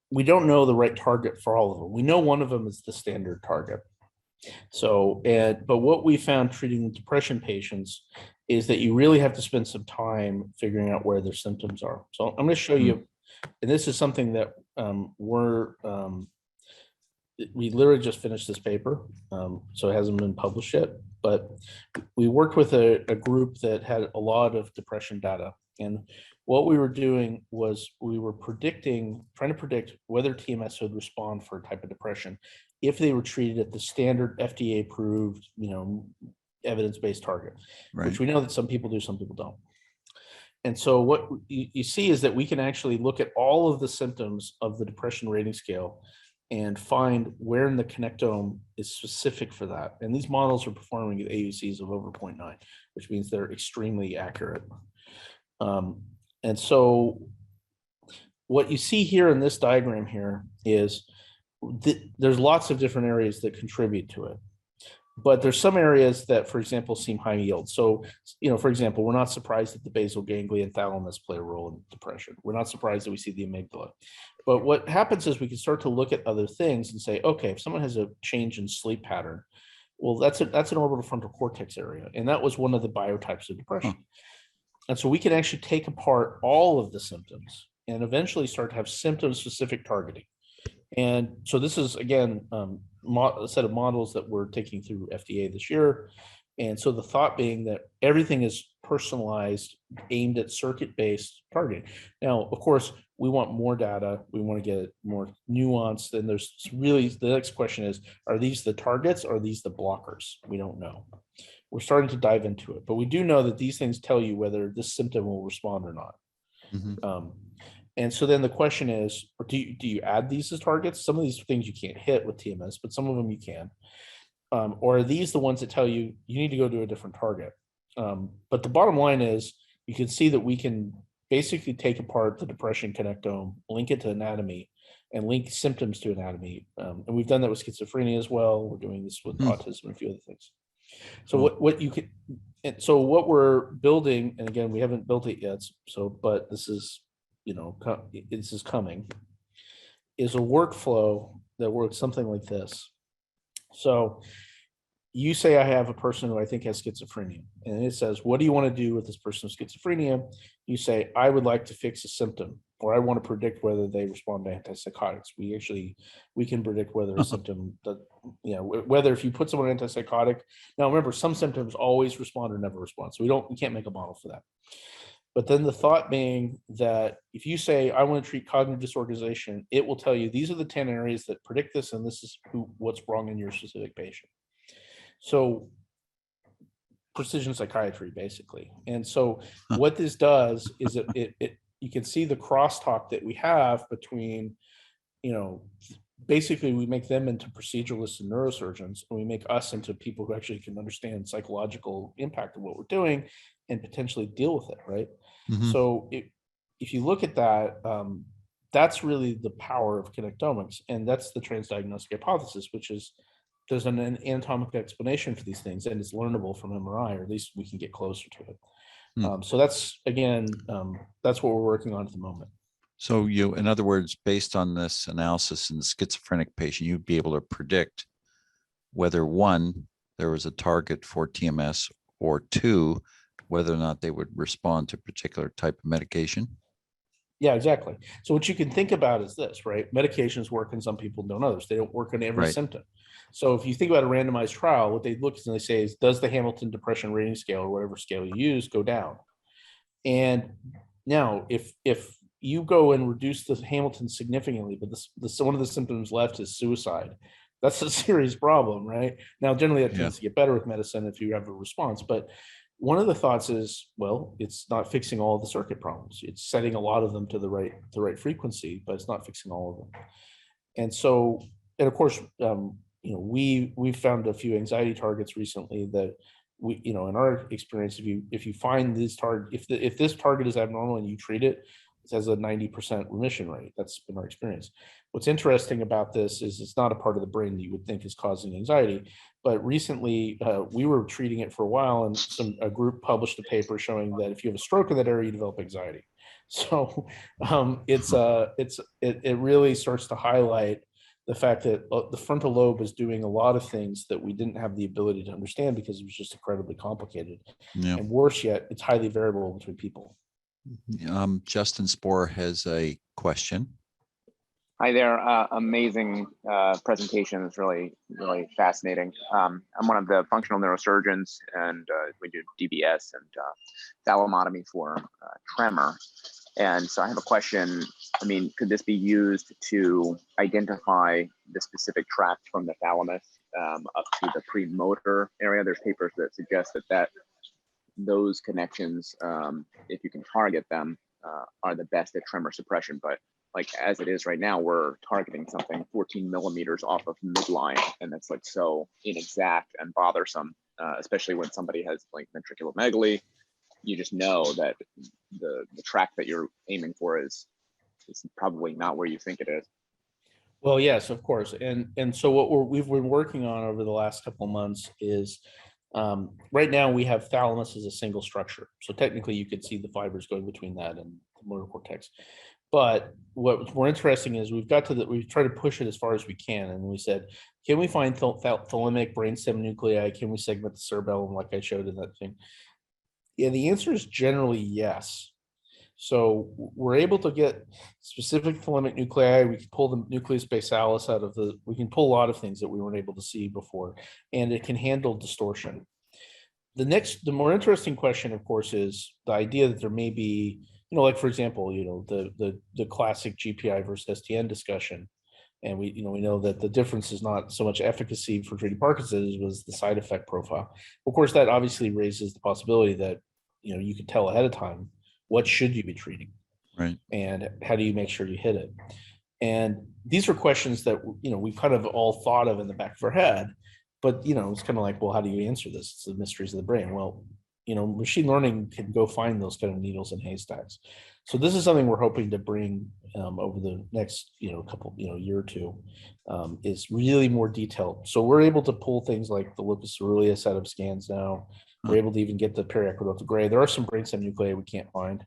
we don't know the right target for all of them. We know one of them is the standard target. So, but what we found treating depression patients is that you really have to spend some time figuring out where their symptoms are. So I'm going to show you, and this is something that we literally just finished this paper, so it hasn't been published yet, but we worked with a group that had a lot of depression data. And what we were doing was we were trying to predict whether TMS would respond for a type of depression if they were treated at the standard FDA approved, evidence-based target, Right. which we know that some people do, some people don't. And so what you see is that we can actually look at all of the symptoms of the depression rating scale and find where in the connectome is specific for that. And these models are performing at AUCs of over 0.9, which means they're extremely accurate. And so what you see here in this diagram here is there's lots of different areas that contribute to it. But there's some areas that, for example, seem high yield. So, for example, we're not surprised that the basal ganglia and thalamus play a role in depression. We're not surprised that we see the amygdala. But what happens is we can start to look at other things and say, okay, if someone has a change in sleep pattern, well, that's an orbital frontal cortex area. And that was one of the biotypes of depression. And so we can actually take apart all of the symptoms and eventually start to have symptom-specific targeting. And so this is, again, a set of models that we're taking through FDA this year. And so the thought being that everything is personalized, aimed at circuit-based targeting. Now, of course, we want more data. We want to get more nuanced. And there's really, the next question is, are these the targets or are these the blockers? We don't know. We're starting to dive into it. But we do know that these things tell you whether this symptom will respond or not. Mm-hmm. And so then the question is, do you add these as targets? Some of these things you can't hit with TMS, but some of them you can. Or are these the ones that tell you need to go to a different target? But the bottom line is you can see that we can basically take apart the depression connectome, link it to anatomy, and link symptoms to anatomy. And we've done that with schizophrenia as well. We're doing this with autism and a few other things. So what we're building, and again, we haven't built it yet. But this is, this is coming, is a workflow that works something like this. So you say I have a person who I think has schizophrenia, and it says, what do you want to do with this person with schizophrenia? You say, I would like to fix a symptom, or I want to predict whether they respond to antipsychotics. We can predict whether a symptom that, whether if you put someone on antipsychotic. Now remember, some symptoms always respond or never respond. So we can't make a model for that. But then the thought being that if you say, I want to treat cognitive disorganization, it will tell you these are the 10 areas that predict this, and this is what's wrong in your specific patient. So precision psychiatry, basically. And so what this does is you can see the crosstalk that we have between, basically we make them into proceduralists and neurosurgeons, and we make us into people who actually can understand psychological impact of what we're doing and potentially deal with it, right? Mm-hmm. So if you look at that, that's really the power of connectomics, and that's the transdiagnostic hypothesis, which is there's an anatomical explanation for these things, and it's learnable from MRI, or at least we can get closer to it. So that's, again, that's what we're working on at the moment. So in other words, based on this analysis in the schizophrenic patient, you'd be able to predict whether one, there was a target for TMS, or two, whether or not they would respond to a particular type of medication. Yeah, exactly. So what you can think about is this, right? Medications work in some people, don't others. They don't work on every symptom. So if you think about a randomized trial, what they look and they say is, does the Hamilton Depression Rating Scale or whatever scale you use go down? And now, if you go and reduce the Hamilton significantly, but one of the symptoms left is suicide, that's a serious problem, right? Now, generally, that tends to get better with medicine if you have a response. But one of the thoughts is, well, it's not fixing all of the circuit problems. It's setting a lot of them to the right frequency, but it's not fixing all of them. And so, and of course, we found a few anxiety targets recently that we, in our experience, if you find this target, if this target is abnormal and you treat it, it has a 90% remission rate. That's been our experience. What's interesting about this is it's not a part of the brain that you would think is causing anxiety. But recently, we were treating it for a while, and a group published a paper showing that if you have a stroke in that area, you develop anxiety. So it really starts to highlight the fact that the frontal lobe is doing a lot of things that we didn't have the ability to understand because it was just incredibly complicated. Yeah. And worse yet, it's highly variable between people. Justin Spohr has a question. Hi there. Amazing presentation. It's really, really fascinating. I'm one of the functional neurosurgeons, and we do DBS and thalamotomy for tremor. And so I have a question. I mean, could this be used to identify the specific tract from the thalamus up to the premotor area? There's papers that suggest that those connections, if you can target them, are the best at tremor suppression. But like as it is right now, we're targeting something 14 millimeters off of midline, and that's like so inexact and bothersome, especially when somebody has like ventriculomegaly. You just know that the track that you're aiming for is probably not where you think it is. Well, yes, of course. And so what we've been working on over the last couple of months is right now we have thalamus as a single structure. So technically you could see the fibers going between that and the motor cortex. But what's more interesting is we've tried to push it as far as we can. And we said, can we find thalamic brainstem nuclei? Can we segment the cerebellum like I showed in that thing? Yeah, the answer is generally yes. So we're able to get specific thalamic nuclei. We can pull the nucleus basalis out of we can pull a lot of things that we weren't able to see before, and it can handle distortion. The more interesting question, of course, is the idea that there may be, like for example, the classic GPI versus STN discussion. And we know that the difference is not so much efficacy for treating Parkinson's was the side effect profile. Of course, that obviously raises the possibility that, you could tell ahead of time, what should you be treating? Right. And how do you make sure you hit it? And these are questions that, we kind of all thought of in the back of our head, but, it's kind of like, well, how do you answer this? It's the mysteries of the brain. Well, machine learning can go find those kind of needles in haystacks. So this is something we're hoping to bring over the next, couple, year or two, is really more detailed. So we're able to pull things like the locus coeruleus out of scans now. We're able to even get the periaqueductal gray. There are some brainstem nuclei we can't find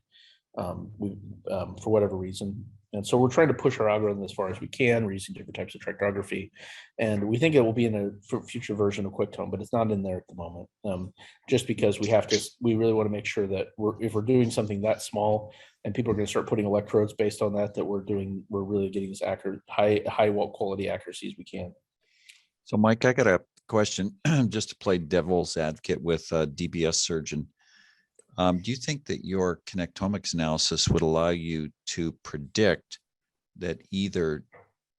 for whatever reason. And so we're trying to push our algorithm as far as we can. We're using different types of tractography. And we think it will be in a future version of QuickTone, but it's not in there at the moment. Just because we really want to make sure that if we're doing something that small and people are going to start putting electrodes based on that, we're really getting as accurate, high quality accuracy as we can. So Mike, I got a question just to play devil's advocate with a DBS surgeon. Do you think that your connectomics analysis would allow you to predict that either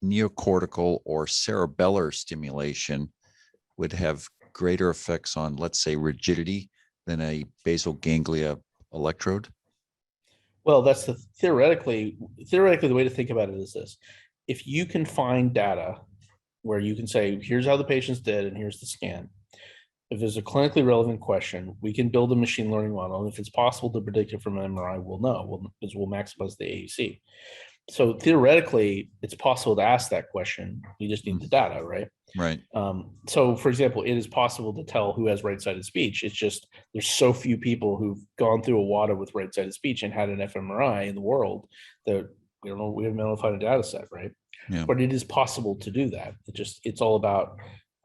neocortical or cerebellar stimulation would have greater effects on, let's say, rigidity than a basal ganglia electrode? Well, that's theoretically the way to think about it is this. If you can find data where you can say, here's how the patients did and here's the scan. If there's a clinically relevant question, we can build a machine learning model. And if it's possible to predict it from an MRI, we'll know, because we'll maximize the AUC. So theoretically, it's possible to ask that question. You just need the data, right? Right. So for example, it is possible to tell who has right-sided speech. It's just there's so few people who've gone through a WADA with right-sided speech and had an fMRI in the world that we haven't been able to find a data set, right? Yeah. But it is possible to do that. It's all about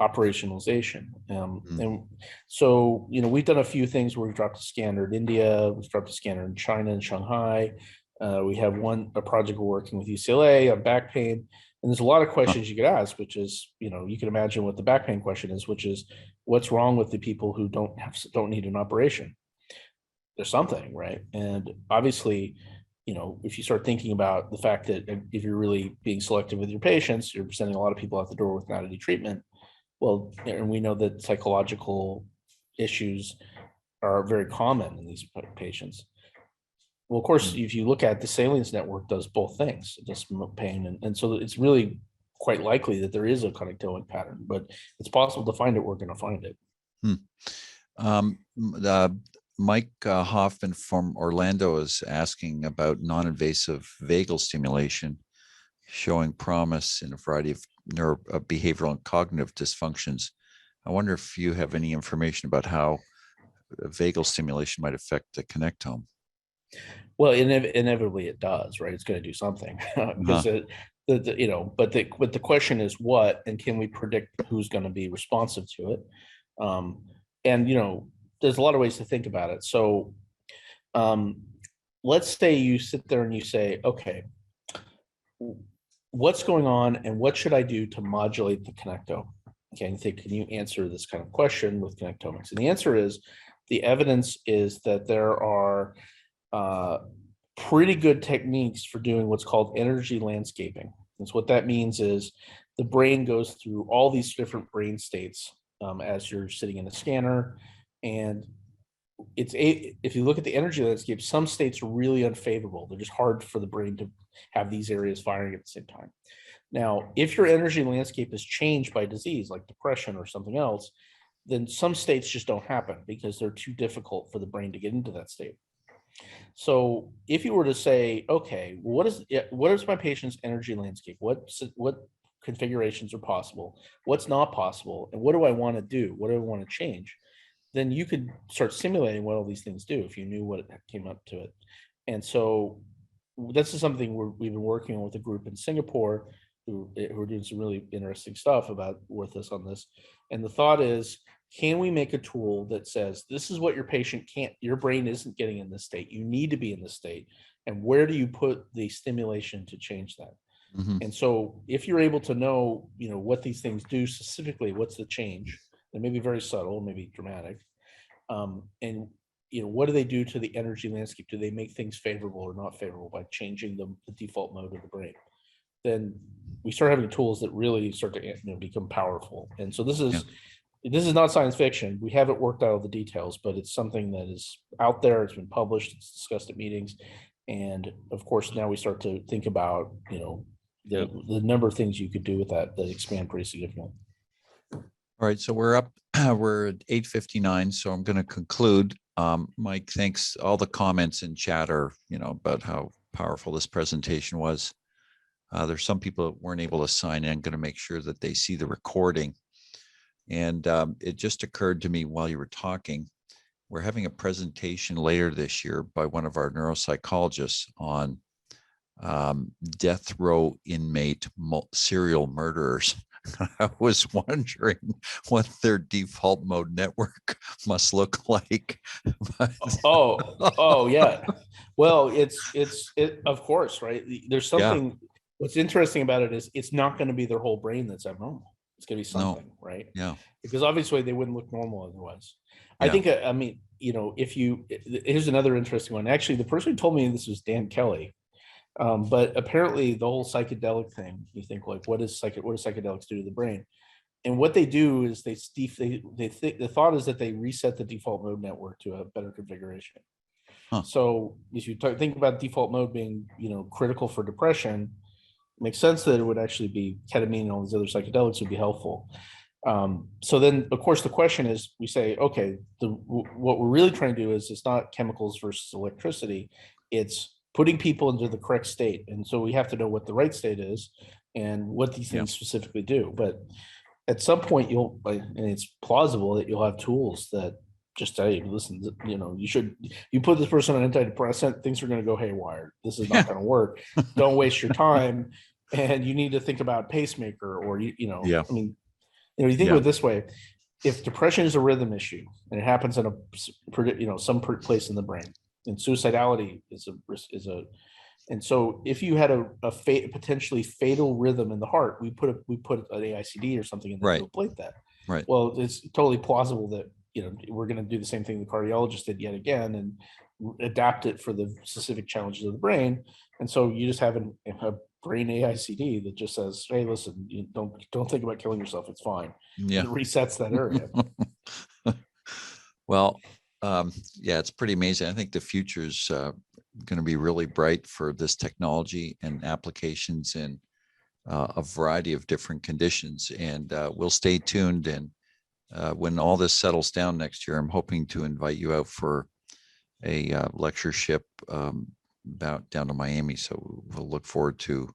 operationalization. And so, we've done a few things where we've dropped a scanner in India, we've dropped a scanner in China and Shanghai. We have a project we're working with UCLA on back pain. And there's a lot of questions you could ask, which is, you can imagine what the back pain question is, which is what's wrong with the people who don't need an operation? There's something, right? And obviously, if you start thinking about the fact that if you're really being selective with your patients, you're sending a lot of people out the door without any treatment. Well, and we know that psychological issues are very common in these patients. Well, of course, if you look at the Salience network does both things, it does pain. And so it's really quite likely that there is a connectomic pattern, but it's possible to find it. We're going to find it. Mike Hoffman from Orlando is asking about non-invasive vagal stimulation showing promise in a variety of behavioral and cognitive dysfunctions. I wonder if you have any information about how vagal stimulation might affect the connectome. Well, inevitably it does, right? It's going to do something because but the question is what, and can we predict who's going to be responsive to it? And there's a lot of ways to think about it. So let's say you sit there and you say, okay, what's going on and what should I do to modulate the connectome? Okay, and think, can you answer this kind of question with connectomics? And the answer is, the evidence is that there are pretty good techniques for doing what's called energy landscaping. And so what that means is the brain goes through all these different brain states as you're sitting in a scanner. And if you look at the energy landscape, some states are really unfavorable. They're just hard for the brain to have these areas firing at the same time. Now, if your energy landscape is changed by disease like depression or something else, then some states just don't happen because they're too difficult for the brain to get into that state. So if you were to say, okay, what is my patient's energy landscape? What configurations are possible? What's not possible? And what do I want to do? What do I want to change? Then you could start simulating what all these things do if you knew what came up to it. And so this is something we've been working on with a group in Singapore who are doing some really interesting stuff with us on this. And the thought is, can we make a tool that says, this is what your brain isn't getting in this state. You need to be in this state. And where do you put the stimulation to change that? Mm-hmm. And so if you're able to know, what these things do specifically, what's the change? It may be very subtle, maybe dramatic. And what do they do to the energy landscape? Do they make things favorable or not favorable by changing the default mode of the brain? Then we start having tools that really start to become powerful. And so this is not science fiction. We haven't worked out all the details, but it's something that is out there. It's been published. It's discussed at meetings. And of course, now we start to think about, the number of things you could do with that expand pretty significantly. All right, so we're up. We're at 8:59, so I'm going to conclude. Mike, thanks. All the comments in chat are, about how powerful this presentation was. There's some people that weren't able to sign in. I'm going to make sure that they see the recording. And it just occurred to me while you were talking, we're having a presentation later this year by one of our neuropsychologists on death row inmate serial murderers. I was wondering what their default mode network must look like. Oh yeah. Well, it's of course, right? There's something. Yeah. What's interesting about it is it's not going to be their whole brain that's abnormal. It's going to be something, right? Yeah. Because obviously they wouldn't look normal otherwise. Yeah. I think, here's another interesting one. Actually, the person who told me this was Dan Kelly. But apparently the whole psychedelic thing, you think like, what do psychedelics do to the brain? And what they do is they think the thought is that they reset the default mode network to a better configuration. Huh. So if you think about default mode being, critical for depression, it makes sense that it would actually be ketamine and all these other psychedelics would be helpful. So then, of course, the question is, we say, okay, what we're really trying to do is it's not chemicals versus electricity. It's putting people into the correct state. And so we have to know what the right state is and what these things specifically do. But at some point and it's plausible that you'll have tools that just tell you, listen, you put this person on antidepressant, things are going to go haywire. This is not going to work. Don't waste your time. And you need to think about pacemaker or, you think of it this way. If depression is a rhythm issue and it happens in some place in the brain, and suicidality is And so if you had a potentially fatal rhythm in the heart, we put an AICD or something in there Right. to ablate that. Right. Well, it's totally plausible that, we're going to do the same thing the cardiologist did yet again and adapt it for the specific challenges of the brain. And so you just have a brain AICD that just says, hey, listen, you don't think about killing yourself. It's fine. Yeah. It resets that area. Well, yeah, it's pretty amazing. I think the future's going to be really bright for this technology and applications in a variety of different conditions. And we'll stay tuned. And when all this settles down next year, I'm hoping to invite you out for a lectureship about down to Miami. So we'll look forward to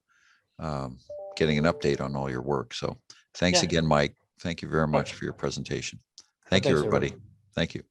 getting an update on all your work. So thanks Yeah. again, Mike. Thank you very much for your presentation. Thank you, Thanks, everybody. everyone. Thank you.